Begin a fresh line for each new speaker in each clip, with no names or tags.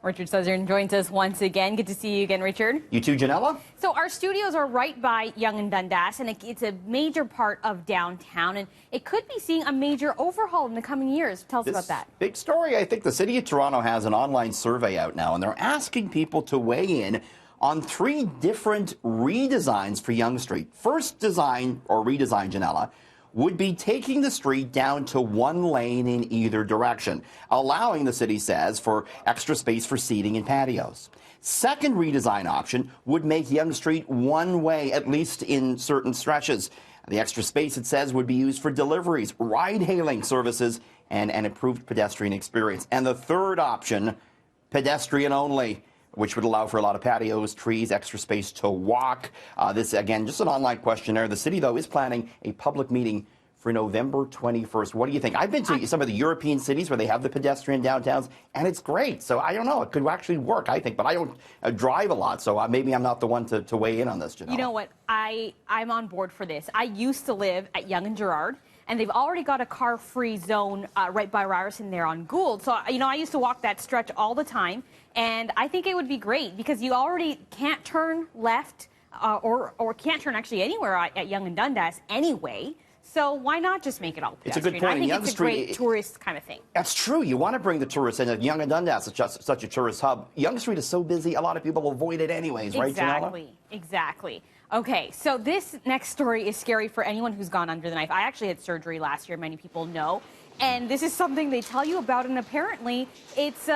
Richard Southern joins us once again. Good to see you again, Richard.
You too, Janella.
So our studios are right by Yonge and Dundas, and it's a major part of downtown, and it could be seeing a major overhaul in the coming years. Tell us about that.
Big story. I think the City of Toronto has an online survey out now, and they're asking people to weigh in on 3 different redesigns for Yonge Street. First design, or redesign, Janella, would be taking the street down to 1 lane in either direction, allowing, the city says, for extra space for seating and patios. Second redesign option would make Yonge Street 1 way, at least in certain stretches. The extra space, it says, would be used for deliveries, ride-hailing services, and an improved pedestrian experience. And the third option, pedestrian only, which would allow for a lot of patios, trees, extra space to walk. This, again, just an online questionnaire. The city, though, is planning a public meeting for November 21st. What do you think? I've been to some of the European cities where they have the pedestrian downtowns, and it's great. So I don't know. It could actually work, I think. But I don't drive a lot, so maybe I'm not the one to weigh in on this, Janelle.
You know what? I'm on board for this. I used to live at Yonge and Gerrard, and they've already got a car-free zone right by Ryerson there on Gould. So, I used to walk that stretch all the time, and I think it would be great because you already can't turn left or can't turn actually anywhere at Yonge and Dundas anyway. So why not just make it all pedestrian?
It's a good point.
I think it's a great tourist kind of thing.
That's true. You want to bring the tourists in. Yonge and Dundas is just such a tourist hub. Yonge Street is so busy, a lot of people avoid it anyways, right, Janella?
Exactly. Okay, so this next story is scary for anyone who's gone under the knife. I actually had surgery last year, many people know. And this is something they tell you about, and apparently it's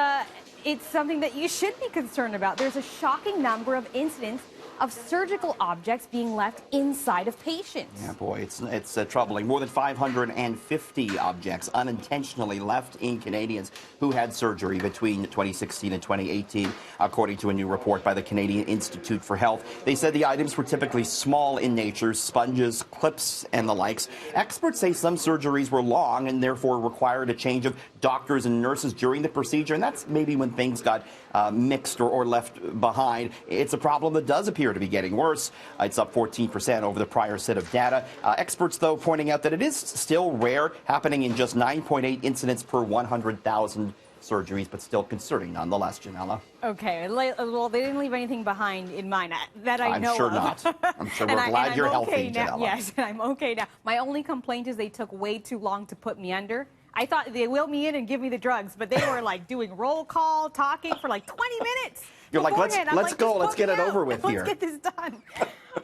something that you should be concerned about. There's a shocking number of incidents of surgical objects being left inside of patients.
Yeah, boy, it's troubling. More than 550 objects unintentionally left in Canadians who had surgery between 2016 and 2018, according to a new report by the Canadian Institute for Health. They said the items were typically small in nature, sponges, clips, and the likes. Experts say some surgeries were long and therefore required a change of doctors and nurses during the procedure, and that's maybe when things got mixed or left behind. It's a problem that does appear to be getting worse. It's up 14% over the prior set of data. Experts, though, pointing out that it is still rare, happening in just 9.8 incidents per 100,000 surgeries, but still concerning nonetheless, Janella.
Okay, well, they didn't leave anything behind in mine that I know
I'm sure
of.
Not. I'm sure we're glad you're healthy,
now,
Janella.
Yes, and I'm okay now. My only complaint is they took way too long to put me under. I thought they wheeled me in and give me the drugs, but they were like doing roll call, talking for like 20 minutes.
You're like, let's go, let's get it over with here.
Let's get this done.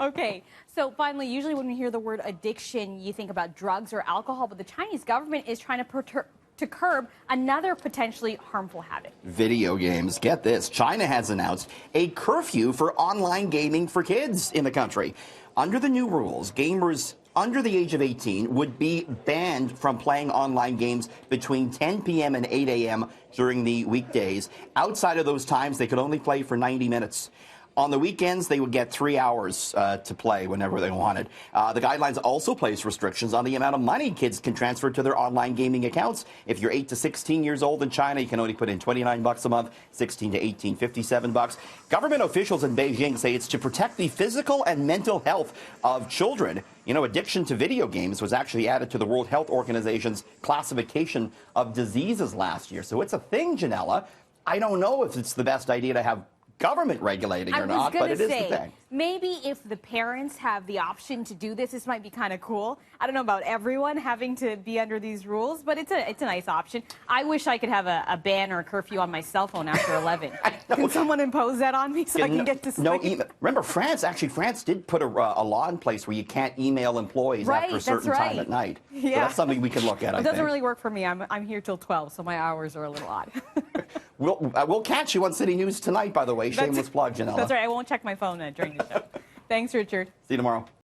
Okay, so finally, usually when we hear the word addiction, you think about drugs or alcohol, but the Chinese government is trying to curb another potentially harmful habit.
Video games. Get this. China has announced a curfew for online gaming for kids in the country. Under the new rules, gamers under the age of 18 would be banned from playing online games between 10 p.m. and 8 a.m. during the weekdays. Outside of those times, they could only play for 90 minutes. On the weekends, they would get 3 hours to play whenever they wanted. The guidelines also place restrictions on the amount of money kids can transfer to their online gaming accounts. If you're 8 to 16 years old in China, you can only put in $29 a month, 16 to 18, $57. Government officials in Beijing say it's to protect the physical and mental health of children. You know, addiction to video games was actually added to the World Health Organization's classification of diseases last year. So it's a thing, Janella. I don't know if it's the best idea to have government regulating or not, but it is the thing.
Maybe if the parents have the option to do this, this might be kind of cool. I don't know about everyone having to be under these rules, but it's a nice option. I wish I could have a ban or a curfew on my cell phone after 11. Can someone impose that on me so I can get to sleep?
Remember, France did put a law in place where you can't email employees after a certain time at night.
Yeah.
So that's something we can look at, I think.
It doesn't really work for me. I'm here till 12, so my hours are a little odd.
We'll catch you on City News tonight, by the way. Shameless plug, Janella.
That's right. I won't check my phone during the show. Thanks, Richard.
See you tomorrow.